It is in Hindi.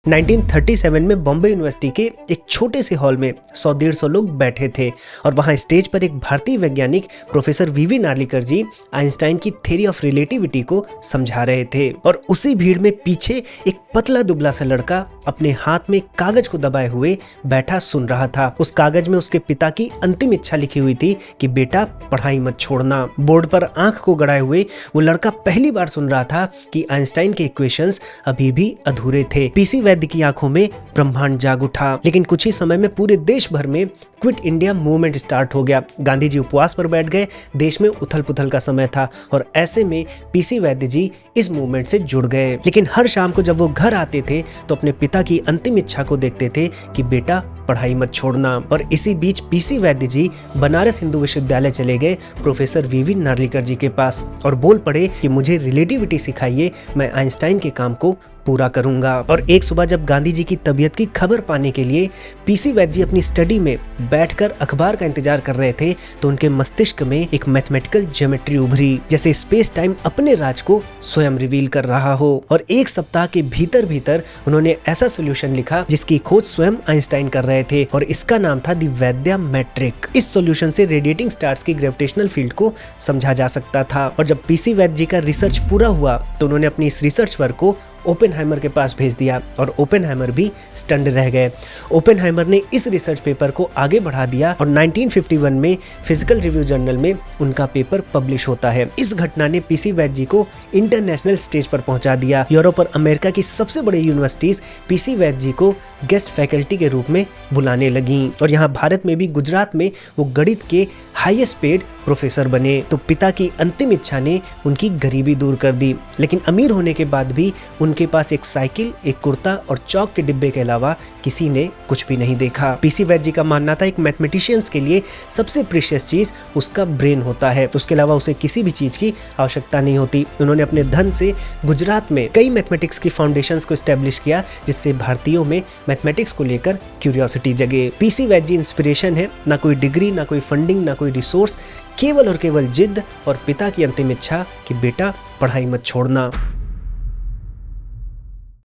1937 में बॉम्बे यूनिवर्सिटी के एक छोटे से हॉल में 100-150 लोग बैठे थे और वहां स्टेज पर एक भारतीय वैज्ञानिक प्रोफेसर वीवी नार्लिकर जी आइंस्टाइन की थ्योरी ऑफ रिलेटिविटी को समझा रहे थे। और उसी भीड़ में पीछे एक पतला दुबला सा लड़का अपने हाथ में कागज को दबाए हुए बैठा सुन रहा था। उस कागज में उसके पिता की अंतिम इच्छा लिखी हुई थी कि बेटा पढ़ाई मत छोड़ना। बोर्ड पर आंख को गड़ाए हुए वो लड़का पहली बार सुन रहा था कि आइंस्टाइन के इक्वेशंस अभी भी अधूरे थे। पीसी वैद्य की आंखों में ब्रह्मांड जाग उठा। लेकिन कुछ ही समय में पूरे देश भर में क्विट इंडिया मूवमेंट स्टार्ट हो गया। गांधी जी उपवास पर बैठ गए। देश में उथल पुथल का समय था और ऐसे में पीसी वैद्य जी इस मूवमेंट से जुड़ गए। लेकिन हर शाम को जब वो घर आते थे तो अपने पिता की अंतिम इच्छा को देखते थे कि बेटा पढ़ाई मत छोड़ना। और इसी बीच पीसी वैद्य जी बनारस हिंदू विश्वविद्यालय चले गए प्रोफेसर वीवी नार्लिकर जी के पास और बोल पड़े कि मुझे रिलेटिविटी सिखाइए, मैं आइंस्टाइन के काम को पूरा करूंगा। और एक सुबह जब गांधी जी की तबीयत की खबर पाने के लिए पीसी वैद्य जी अपनी स्टडी में बैठकर अखबार का इंतजार कर रहे थे तो उनके मस्तिष्क में एक मैथमेटिकल ज्योमेट्री उभरी, जैसे स्पेस टाइम अपने राज को स्वयं रिवील कर रहा हो। और एक सप्ताह के भीतर भीतर उन्होंने ऐसा सोल्यूशन लिखा जिसकी खोज स्वयं आइंस्टाइन कर रहे थे और इसका नाम था दी वैद्या मैट्रिक। इस सोल्यूशन से रेडिएटिंग स्टार्स की ग्रेविटेशनल फील्ड को समझा जा सकता था। और जब पीसी वैद्य जी का रिसर्च पूरा हुआ तो उन्होंने अपनी इस रिसर्च वर्क को ओपेनहाइमर के पास भेज दिया और ओपेनहाइमर भी स्टन्ड रह गए। ओपेनहाइमर ने इस रिसर्च पेपर को आगे बढ़ा दिया और 1951 में फिजिकल रिव्यू जर्नल में उनका पेपर पब्लिश होता है। इस घटना ने पीसी वैद्य जी को इंटरनेशनल स्टेज पर पहुंचा दिया। यूरोप और अमेरिका की सबसे बड़ी यूनिवर्सिटीज पीसी वैद्य जी को गेस्ट फैकल्टी के रूप में बुलाने लगी और यहाँ भारत में भी गुजरात में वो गणित के हाईएस्ट पेड प्रोफेसर बने। तो पिता की अंतिम इच्छा ने उनकी गरीबी दूर कर दी। लेकिन अमीर होने के बाद भी उनके पास एक साइकिल, एक कुर्ता और चौक के डिब्बे के अलावा किसी ने कुछ भी नहीं देखा। पीसी वैद्य जी का मानना था एक मैथमेटिशियंस के लिए सबसे प्रीशियस चीज उसका ब्रेन होता है, उसके अलावा उसे किसी भी चीज की आवश्यकता नहीं होती। उन्होंने अपने धन से गुजरात में कई मैथमेटिक्स की फाउंडेशंस को एस्टेब्लिश किया जिससे भारतीयों में मैथमेटिक्स को लेकर क्यूरियोसिटी जगे। पीसी वैद्य जी इंस्पिरेशन है, ना कोई डिग्री, ना कोई फंडिंग, ना कोई रिसोर्स, केवल और केवल जिद और पिता की अंतिम इच्छा कि बेटा पढ़ाई मत छोड़ना।